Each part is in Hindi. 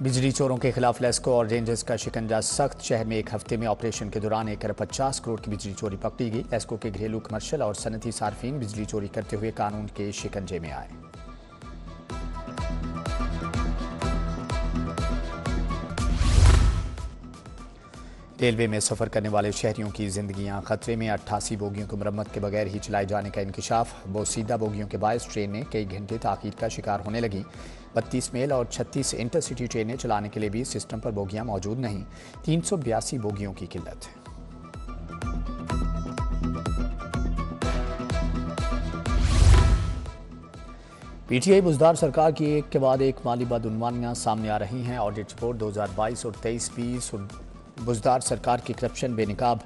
बिजली चोरों के खिलाफ लेस्को और रेंजर्स का शिकंजा सख्त। शहर में एक हफ्ते में ऑपरेशन के दौरान 1,50 करोड़ की बिजली चोरी पकड़ी गई। लेस्को के घरेलू, कमर्शियल और सनती सार्फिन बिजली चोरी करते हुए कानून के शिकंजे में आए। रेलवे में सफर करने वाले शहरियों की जिंदगियां खतरे में। 88 बोगियों को मरम्मत के बगैर ही चलाए जाने का इंकशाफ। बोसीदा बोगियों के बायस ट्रेनें कई घंटे ताखीर का शिकार होने लगी। 32 मेल और 36 इंटरसिटी ट्रेनें चलाने के लिए भी सिस्टम पर बोगियां मौजूद नहीं। 382 बोगियों की किल्लत है। पीटीआई बुजदार सरकार की एक के बाद एक माली बदउनवानियां सामने आ रही हैं। ऑडिट रिपोर्ट 2022 और 23-20 बुजदार सरकार की करप्शन बेनकाब।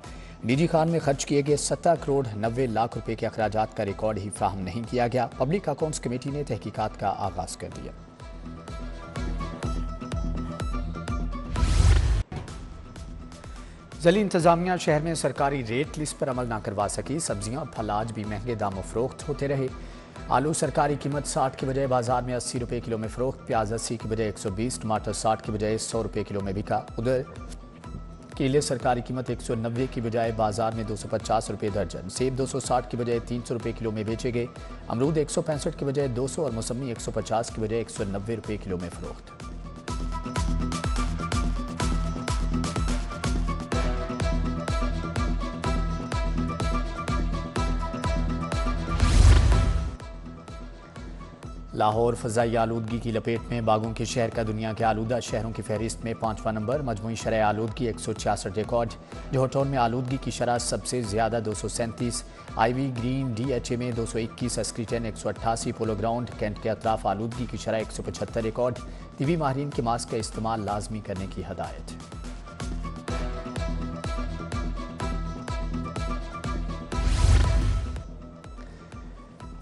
डीजी खान में खर्च किए गए 17 करोड़ 90 लाख रुपए के अखराजात का रिकॉर्ड ही फ्राहम नहीं किया गया। पब्लिक अकाउंट्स कमेटी ने तहकीकात का आगाज कर दिया। ज़िली इंतजामिया शहर में सरकारी रेट लिस्ट पर अमल न करवा सकी। सब्जियां और फल आज भी महंगे दामों फरोख्त होते रहे। आलू सरकारी कीमत 60 के बजाय बाजार में 80 रुपए किलो में फरोख्त। प्याज 80 की बजाय 120, टमाटर 60 की बजाय 100 रुपए किलो में बिका। उधर केले सरकारी कीमत 190 की बजाय बाजार में 250 रुपए दर्जन। सेब 260 की बजाय 300 रुपए किलो में बेचे गए। अमरूद 165 की बजाय 200 और मौसमी 150 की बजाय 190 रुपए किलो में फरोख्त। लाहौर फजाई आलूदगी की लपेट में। बागों के शहर का दुनिया के आलूदा शहरों की फहरिस्त में 5वां नंबर। मजमूई शरह आलूदगी 166 रिकॉर्ड। जोहर टाउन में आलूदगी की शरह सबसे ज्यादा 237। आईवी ग्रीन DHA में 221। अस्क्रीटन 188। पोलो ग्राउंड कैंट के अतराफ आलूदगी की शरह 175 रिकॉर्ड। टीवी माहिरीन के मास्क का इस्तेमाल लाजमी करने की हदायत।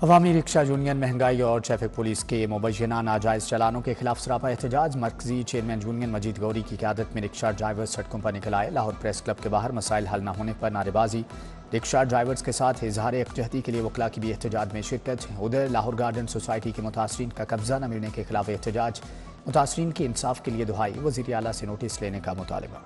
अवामी रिक्शा यूनियन महंगाई और ट्रैफिक पुलिस के मुबैना नाजायज़ चलानों के खिलाफ सरापा एहतजाज। मरकजी चेयरमैन यूनियन मजीद गौरी की क़यादत में रिक्शा ड्राइवर्स सड़कों पर निकल आए। लाहौर प्रेस क्लब के बाहर मसाइल हल न होने पर नारेबाजी। रिक्शा ड्राइवर्स के साथ इजहार यकजहती के लिए वकला की भी एहतजाज में शिरकत। उधर लाहौर गार्डन सोसाइटी के मुतासरीन का कब्जा न मिलने के खिलाफ एहतजाज। मुतासरीन की इंसाफ के लिए दुहाई। वज़ीर आला से नोटिस लेने का मुतालबा।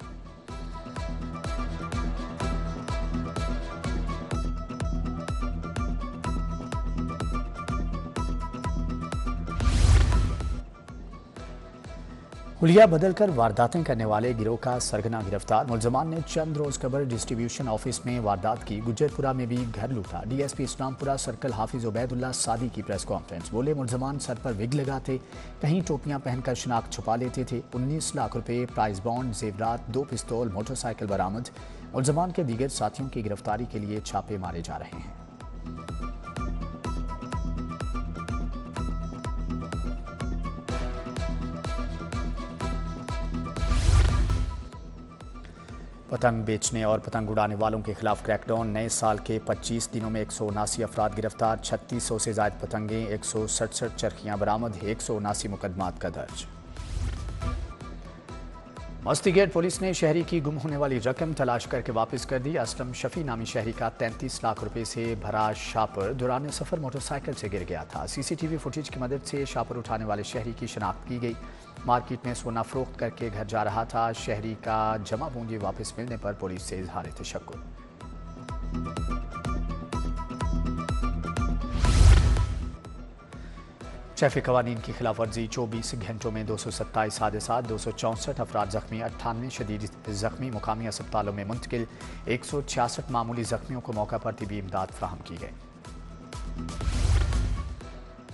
हुलिया बदलकर वारदातें करने वाले गिरोह का सरगना गिरफ्तार। मुलजमान ने चंद रोज कबर डिस्ट्रीब्यूशन ऑफिस में वारदात की। गुज्जरपुरा में भी घर लूटा। DSP इस्लामपुरा सर्कल हाफिज उबैदुल्ला सादी की प्रेस कॉन्फ्रेंस। बोले मुलजमान सर पर विग लगाते, कहीं टोपियां पहनकर शनाख्त छुपा लेते थे। 19 लाख रुपए प्राइज बॉन्ड, जेवरात, 2 पिस्तौल, मोटरसाइकिल बरामद। मुलजमान के दीगर साथियों की गिरफ्तारी के लिए छापे मारे जा रहे हैं। पतंग बेचने और पतंग उड़ाने वालों के खिलाफ क्रैकडाउन। नए साल के 25 दिनों में 179 अफराद गिरफ्तार। 3600 से ज्यादा पतंगें, 167 चरखियां बरामद। 179 मुकदमात का दर्ज। मस्ती गेट पुलिस ने शहरी की गुम होने वाली रकम तलाश करके वापस कर दी। असलम शफी नामी शहरी का 33 लाख रुपए से भरा शापर दौरान सफर मोटरसाइकिल से गिर गया था। CCTV फुटेज की मदद से शापर उठाने वाले शहरी की शनाख्त की गई। मार्केट में सोना फरोख्त करके घर जा रहा था। शहरी का जमा पूंजी वापस मिलने पर पुलिस से इजहार तशक्कुर। ट्रैफिक कवानीन की खिलाफ वर्जी। 24 घंटों में 227 हादसा, 264 अफराद जख्मी, 98 शदीद जख्मी मुकामी अस्पतालों में मुंतकिल। 166 मामूली जख्मियों को मौका पर तिबी इमदाद फराहम की गई।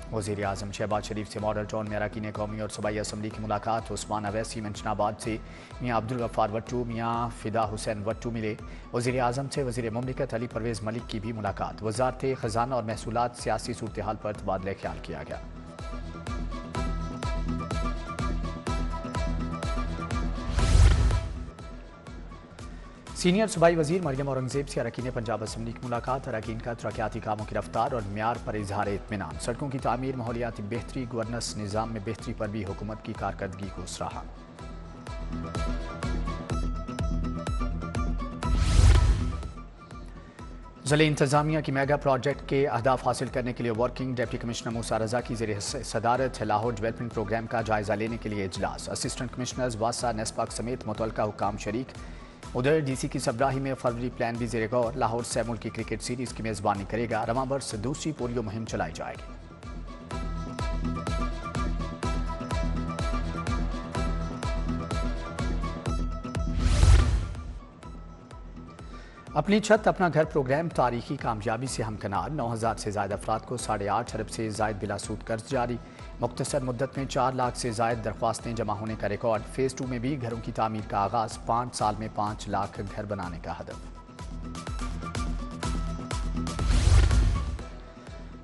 वज़ीर आज़म शहबाज शरीफ से मॉडल टाउन में अरकान कौमी और सूबाई असम्बली की मुलाकात। उस्मान अवैसी मंशनाबाद से मियाँ अब्दुल गफ्फार वट्टू, मियाँ फिदा हुसैन वट्टू मिले। वज़ीर आज़म से वज़ीर मुमलिकत अली परवेज़ मलिक की भी मुलाकात। वज़ारत ख़जाना और महसूलात सियासी सूरत हाल पर तबादला ख्याल किया गया। सीनियर सूबाई वजीर मरियम औरंगजेब से अरकान पंजाब असम्बली की मुलाकात। अरकान का तरक्याती कामों की रफ्तार और म्यार पर इजहार इत्मीनान। सड़कों की तामीर, माहौलियाती बेहतरी, गवर्नेंस निज़ाम में बेहतरी पर भी हुकूमत की कारकर्दगी को सराहा। ज़िले इंतजामिया की मेगा प्रोजेक्ट के अहदाफ हासिल करने के लिए वर्किंग डिप्टी कमिश्नर मूसा रजा की ज़ेर सदारत लाहौर डेवलपमेंट प्रोग्राम का जायजा लेने के लिए इजलास। असिस्टेंट कमिश्नर्स वासा नेस्पाक समेत मुतल्लिका हुक्काम शरीक। उधर DC की सबराही में फरवरी प्लान भी ज़ेर गौर। लाहौर 7 मुल्की क्रिकेट सीरीज़ की मेज़बानी करेगा। रवाबर्स दूसरी पोलियो मुहिम चलाई जाएगी। अपनी छत अपना घर प्रोग्राम तारीखी कामयाबी से हमकनार। 9,000 से ज़ायद अफराद को 8.5 अरब से ज़ायद बिलासूद कर्ज जारी। मुख्तसर मुद्दत में 4 लाख से ज़ायद दरख्वास्तें जमा होने का रिकॉर्ड। फेज़ 2 में भी घरों की तामीर का आगाज़। 5 साल में 5 लाख घर बनाने का हदफ।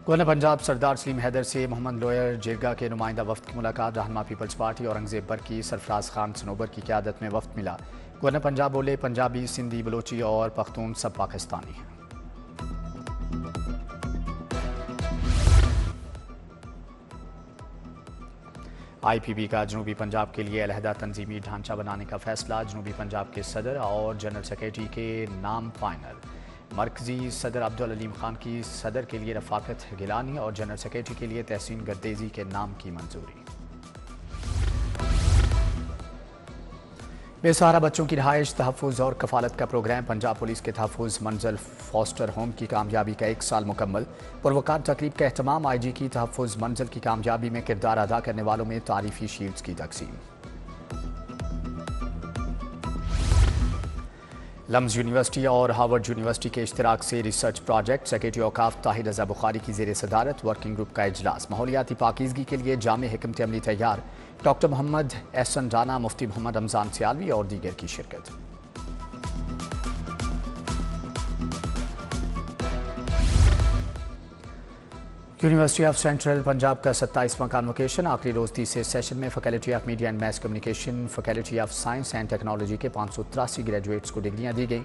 गवर्नर पंजाब सरदार सलीम हैदर से मोहम्मद लोयर जिरगा के नुमाइंदा वफ्द की मुलाकात। रहनुमा पीपल्स पार्टी औरंगजेब बरकी सरफराज खान सनोबर की क़यादत में वफ्द मिला। गवर्नर पंजाब बोले, पंजाबी, सिंधी, बलोची और पख्तून सब पाकिस्तानी हैं। IPB का जनूबी पंजाब के लिए अलहदा तंजीमी ढांचा बनाने का फैसला। जनूबी पंजाब के सदर और जनरल सेक्रेटरी के नाम फाइनल। मरकजी सदर अब्दुल अलीम खान की सदर के लिए रफाकत गिलानी और जनरल सेक्रेटरी के लिए तहसीन गर्देजी के नाम की मंजूरी। बेसहारा बच्चों की रिहाइश, तहफ़्फ़ुज़ और कफ़ालत का प्रोग्राम। पंजाब पुलिस के तहफ़्फ़ुज़ मंजिल फॉस्टर होम की कामयाबी का 1 साल मुकम्मल। पुरवकार तकरीब का एहतमाम। IG की तहफ़्फ़ुज़ मंजिल की कामयाबी में किरदार अदा करने वालों में तारीफ़ी शील्ड्स की तक़सीम। लम्स यूनिवर्सिटी और हार्वर्ड यूनिवर्सिटी के इश्तिराक से रिसर्च प्रोजेक्ट। सेक्रेटरी औकाफ ताहिर रज़ा बुखारी की ज़ेर सदारत वर्किंग ग्रुप का इजलास। माहौलियाती पाकीज़गी के लिए जामे हिकमत अमली तैयार। डॉक्टर मोहम्मद एहसन राना, मुफ्ती मोहम्मद रमज़ान सियालवी और दीगर की शिरकत। यूनिवर्सिटी ऑफ सेंट्रल पंजाब का 27वां कॉन्वोकेशन। आखिरी रोज़ तीसरे सेशन में faculty of media and mess communication, faculty of science and technology के 583 ग्रेजुएट्स को डिग्रियां दी गई।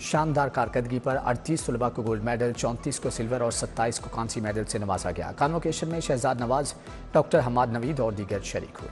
शानदार कारकर्दगी पर 38 तलबा को गोल्ड मेडल, 34 को सिल्वर और 27 को कांसी मेडल से नवाजा गया। कॉन्वोकेशन में शहजाद नवाज, डॉक्टर हमाद नवीद और दीगर शरीक हुए।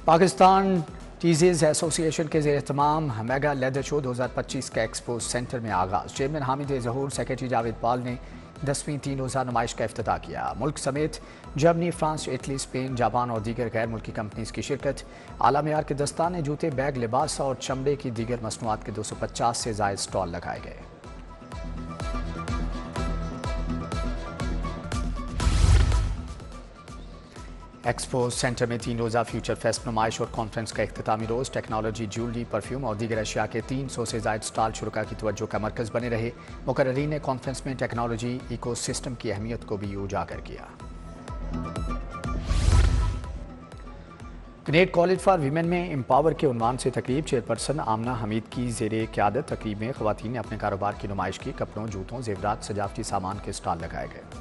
पाकिस्तान टीज़र्स एसोसिएशन के ज़ेर एहतमाम मेगा लेदर शो 2025 का एक्सपो सेंटर में आगाज़। चेयरमैन हामिद ज़हूर, सेक्रेटरी जावेद पाल ने 10वीं 3 रोज़ा नुमाइश का इफ्तिताह किया। मुल्क समेत Germany, France, Italy, Spain, Japan और दीगर गैर मुल्की कंपनीज़ की शिरकत। आला मेयार के दस्ताने, जूते, बैग, लिबास और चमड़े की दीगर मसनूआत के 250 से ज़ायद स्टॉल लगाए गए। एक्सपो सेंटर में 3 रोज़ा फ्यूचर फेस्ट नुमाइश और कॉन्फ्रेंस का इख्तितामी रोज़। टेक्नोलॉजी, ज्वेलरी, परफ्यूम और दीगर अशिया के 300 से ज़ायद स्टॉल शुरका की तवज्जो का मरकज़ बने रहे। मुकर्रीन ने कॉन्फ्रेंस में टेक्नोलॉजी इकोसिस्टम की अहमियत को भी उजागर किया। ग्रेट कॉलेज फॉर वीमेन में एम्पावर के उन्वान से तकरीब। चेयरपर्सन आमना हमीद की ज़ेरे क़यादत तकरीब में ख़वातीन ने अपने कारोबार की नुमाइश की। कपड़ों, जूतों, ज़ेवरात, सजावटी सामान के स्टॉल लगाए गए।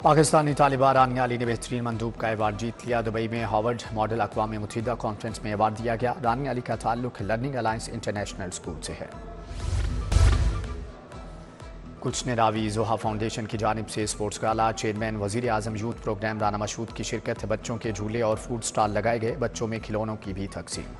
पाकिस्तानी तालिबा रानिया अली ने बेहतरीन मंदूब का अवार्ड जीत लिया। दुबई में हार्वर्ड मॉडल अक़वाम मुत्तहिदा कॉन्फ्रेंस में अवार्ड दिया गया। रानिया अली का ताल्लुक लर्निंग अलायंस इंटरनेशनल स्कूल से है। गुलशन रावी जोहा फाउंडेशन की जानिब से स्पोर्ट्स गाला। चेयरमैन वज़ीर आज़म यूथ प्रोग्राम राना मशहूद की शिरकत। बच्चों के झूले और फूड स्टॉल लगाए गए। बच्चों में खिलौनों की भी तक़सीम।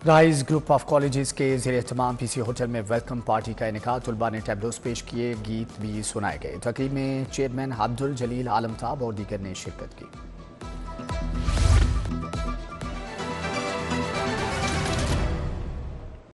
राइज ग्रुप ऑफ कॉलेजेस के ज़ेर एहतमाम PC होटल में वेलकम पार्टी का इनेकाद। तलबा ने टैबलोस पेश किए, गीत भी सुनाए गए। तकरीब में चेयरमैन अब्दुल जलील आलमताब और दीगर ने शिरकत की।